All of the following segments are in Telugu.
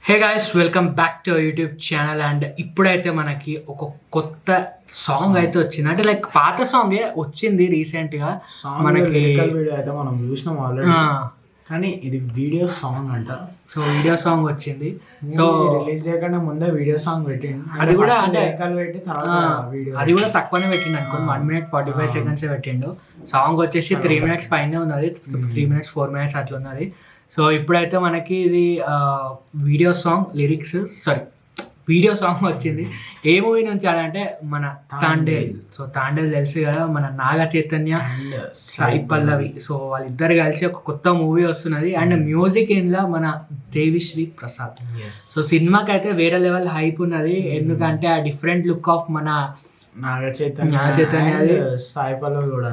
Hey guys, welcome back to YouTube channel. And ఇప్పుడైతే మనకి ఒక కొత్త సాంగ్ అయితే వచ్చింది. అంటే లైక్ పాత సాంగే వచ్చింది రీసెంట్గా. మనకి వీడియో అయితే మనం చూసినాం ఆల్రెడీ, కానీ ఇది వీడియో సాంగ్ అంట. సో వీడియో సాంగ్ వచ్చింది. సో రిలీజ్ చేయకుండా ముందే వీడియో సాంగ్ పెట్టింది. అది కూడా అంటే పెట్టి తర్వాత వీడియో అది కూడా తక్కువనే పెట్టిండు అనుకో. 1 minute 45 seconds పెట్టిండు. సాంగ్ వచ్చేసి 3 minutes పైనే ఉన్నది, 3 minutes 4 minutes అట్లా ఉన్నది. సో ఇప్పుడైతే మనకి ఇది వీడియో సాంగ్ వీడియో సాంగ్ వచ్చింది. ఏ మూవీ నుంచి అంటే మన తాండేల్. సో తాండేల్ తెలుసు కదా, మన నాగ చైతన్య, సాయి పల్లవి. సో వాళ్ళిద్దరు కలిసి ఒక కొత్త మూవీ వస్తున్నది. అండ్ మ్యూజిక్ ఇందులో మన దేవిశ్రీ ప్రసాద్. సో సినిమాకి అయితే వేరే లెవెల్ హైప్ ఉన్నది. ఎందుకంటే ఆ డిఫరెంట్ లుక్ ఆఫ్ మన నాగ చైతన్య సాయి పల్లవి కూడా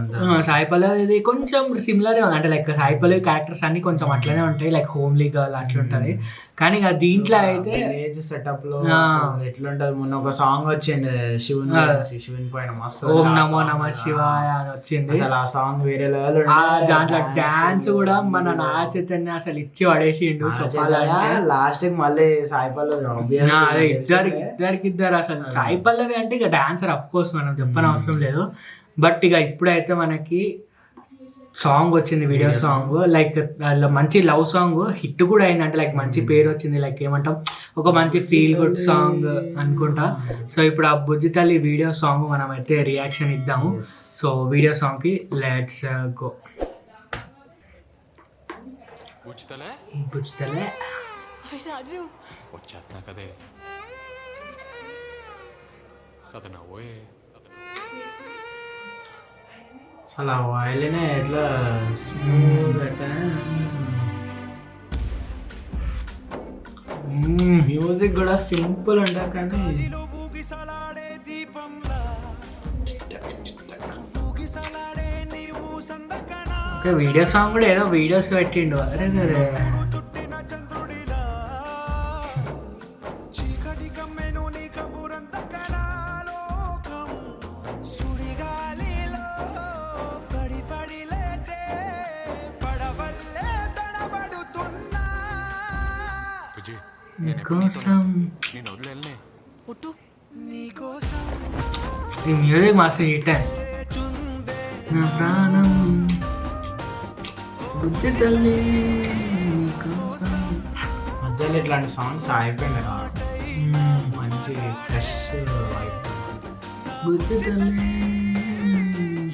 సాయి పల్లవి కొంచెం సిమిలర్ అంటే లైక్ సాయి పల్లవి క్యారెక్టర్స్ అన్ని కొంచెం అట్లనే ఉంటాయి, లైక్ హోమ్లీ గర్ల్ అట్లా ఉంటది. కానీ ఇక దీంట్లో అయితే విలేజ్ సెటప్ లో ఎట్లుంటది. మొన్న ఒక సాంగ్ వచ్చింది శివుని పైన, మస్తు ఓం నమో నమ శివాయ అని వచ్చింది. అసలు ఆ సాంగ్ వేరే లెవెల్. దాంట్లో డాన్స్ కూడా మన నాగ చైతన్య అసలు ఇచ్చి పడేసిండు చెప్పాలంటే. లాస్ట్ మళ్ళీ సాయి పల్లవి ఇద్దరికిద్దరు అసలు. సాయి పల్లవి అంటే ఇక డాన్సర్ అఫ్ కోర్స్ మనం చెప్పని అవసరం లేదు. బట్ ఇక ఇప్పుడైతే మనకి సాంగ్ వచ్చింది, వీడియో సాంగ్. లైక్ మంచి లవ్ సాంగ్, హిట్ కూడా అయింది. అంటే లైక్ మంచి పేరు వచ్చింది, లైక్ ఏమంటాం ఒక మంచి ఫీల్ గుడ్ సాంగ్ అనుకుంటా. సో ఇప్పుడు ఆ బుజ్జి తల్లి వీడియో సాంగ్ మనం అయితే రియాక్షన్ ఇద్దాము. సో వీడియో సాంగ్ కి లెట్స్ గో. బుజ్జితలే వచ్చేస్తున్నా కదే కథ నవ్వోయే. అసలు ఆ వాయిలినే ఎట్లా స్మూత్ అంటే మ్యూజిక్ కూడా సింపుల్ ఉంటుంది. కానీ ఓకే, వీడియో సాంగ్ కూడా ఏదో వీడియోస్ పెట్టిండు. అరే అరే ఈ మ్యూజిక్ మస్తు హిట్ నా ప్రాణం బుద్ధి తల్లి మధ్యలో ఇట్లాంటి సాంగ్స్ అయిపోయినాయి. మంచి ఫ్రెష్ బుద్ధి తల్లి.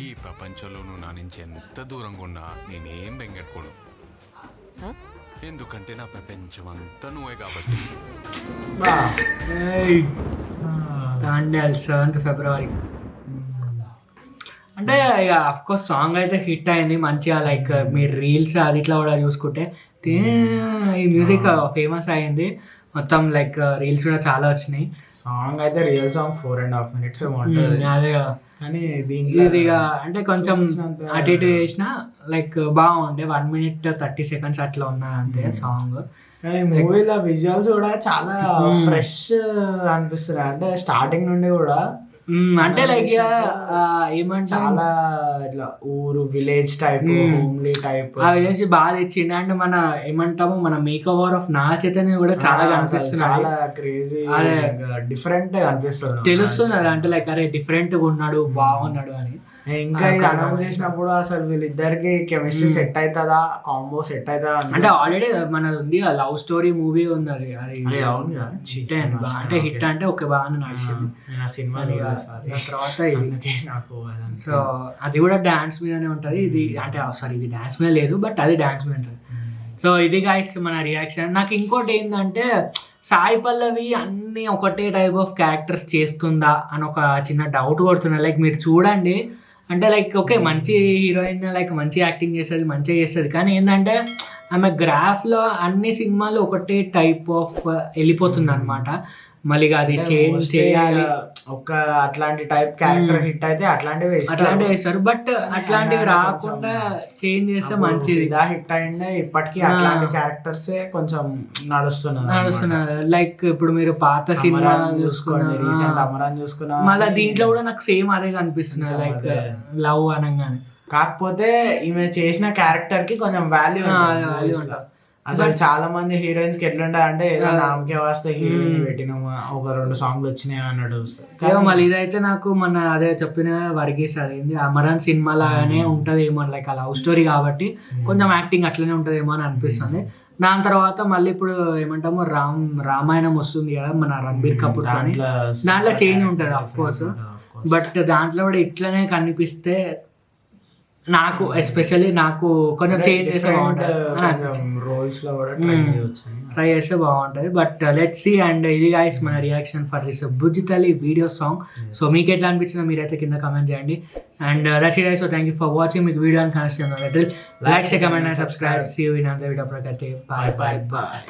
ఈ ప్రపంచంలో నువ్వు నా నుంచి ఎంత దూరంగా ఉన్నా నేనేం బెంగెట్టుకోను, ఎందుకంటే నా ప్రపంచం అంతా నువ్వే కాబట్టి. Thandel 7th February. అంటే ఇక అఫ్ కోర్స్ సాంగ్ అయితే హిట్ అయింది మంచిగా. లైక్ మీరు రీల్స్ అది ఇట్లా కూడా చూసుకుంటే ఈ మ్యూజిక్ ఫేమస్ అయింది మొత్తం. లైక్ రీల్స్ కూడా చాలా వచ్చినాయి. సాంగ్ అయితే రియల్ సాంగ్ 4.5 minutes అదే కదా. కానీ ఇది అంటే కొంచెం అటు ఇటు చేసిన లైక్ బాగుండే. 1 minute 30 seconds అట్లా ఉన్నది అంతే సాంగ్. మూవీలో విజువల్స్ కూడా చాలా ఫ్రెష్ అనిపిస్తుంది. అంటే స్టార్టింగ్ నుండి కూడా అంటే లైక్ ఏమంటే చాలా ఇట్లా ఊరు విలేజ్ టైప్, హోమ్లీ టైప్ ఆ విలేజ్ బాగా తెచ్చింది. అండ్ మన ఏమంటాము మన మేక్ ఓవర్ ఆఫ్ నా చైతన్య కూడా చాలా కనిపిస్తుంది. చాలా క్రేజీ, డిఫరెంట్ అనిపిస్తుంది, తెలుస్తుంది. అంటే లైక్ అరే డిఫరెంట్ గా ఉన్నాడు, బాగున్నాడు అని. ఇంకా అనౌన్స్ చేసినప్పుడు అసలు వీళ్ళిద్దరికి కెమిస్ట్రీ సెట్ అవుతుందా, కాంబో సెట్ అవుతుందా అంటే ఆల్రెడీ మన ఉంది లవ్ స్టోరీ మూవీ ఉన్నది. అది హిట్ అయింది. అంటే హిట్ అంటే ఓకే బాగానే నడిచింది సినిమా. తర్వాత సో అది కూడా డాన్స్ మీదనే ఉంటది. ఇది అంటే సారీ ఇది డాన్స్ మీద లేదు, బట్ అది డాన్స్ మీద ఉంటుంది. సో ఇది గైస్ మన రియాక్షన్. నాకు ఇంకోటి ఏంటంటే సాయి పల్లవి అన్ని ఒకటే టైప్ ఆఫ్ క్యారెక్టర్స్ చేస్తుందా అని ఒక చిన్న డౌట్ కొడుతున్నా. లైక్ మీరు చూడండి, అంటే లైక్ ఓకే మంచి హీరోయిన్, లైక్ మంచి యాక్టింగ్ చేస్తుంది, మంచిగా చేస్తుంది. కానీ ఏంటంటే ఆమె గ్రాఫ్లో అన్ని సినిమాలు ఒకటే టైప్ ఆఫ్ వెళ్ళిపోతుంది అనమాట. మళ్ళీ అది చేంజ్ చేయాలి. ఒక అట్లాంటి టైప్ క్యారెక్టర్ హిట్ అయితే అట్లాంటివి వేస్తారు. బట్ అట్లాంటివి రాకుండా చేంజ్ చేస్తే మంచిది. హిట్ అయింది ఇప్పటికీ అట్లాంటి క్యారెక్టర్స్ కొంచెం నడుస్తున్నారు. లైక్ ఇప్పుడు మీరు పాత సినిమా చూసుకోండి, రీసెంట్ అమరాన్ చూసుకున్నా, మళ్ళీ దీంట్లో కూడా నాకు సేమ్ అదే కనిపిస్తుంది. లైక్ లవ్ అనగానే కాకపోతే ఈమె చేసిన క్యారెక్టర్ కి కొంచెం వాల్యూ ఉంటుంది. అసలు చాలా మంది హీరోయిన్స్ కి ఎట్లుంటా అంటే ఏదో నామకే వాస్తే హీరోయిన్ పెట్టినాము ఒక 2 సాంగ్లు వచ్చినాయి అన్నట్టు ఏమో మళ్ళీ ఇదైతే నాకు మన అదే చెప్పిన వర్గీస్ అదేంది అమరన్ సినిమా లాగానే ఉంటది ఏమో లైక్ ఆ లవ్ స్టోరీ కాబట్టి కొంచెం యాక్టింగ్ అట్లనే ఉంటదేమో అని అనిపిస్తుంది. దాని తర్వాత మళ్ళీ ఇప్పుడు ఏమంటాము రామాయణం వస్తుంది కదా మన రణబీర్ కపూర్ దాంట్లో చేంజ్ ఉంటుంది అఫ్ కోర్స్, బట్ దాంట్లో కూడా ఇట్లనే కనిపిస్తే నాకు ఎస్పెషల్లీ నాకు కొంచెం చేంజ్ చేస్తే బాగుంటుంది, రోల్స్ లో కూడా ట్రై చేస్తే బాగుంటుంది. But let's see. అండ్ ఇది గైస్ మన reaction for this Bujjithalli video song. So మీకు ఎట్లా అనిపించిందో మీరైతే కింద కమెంట్ చేయండి. And that's it guys. So thank you for watching. మీకు వీడియో అని కనిపిస్తుంది like, comment and subscribe. See you in another video. Bye bye bye.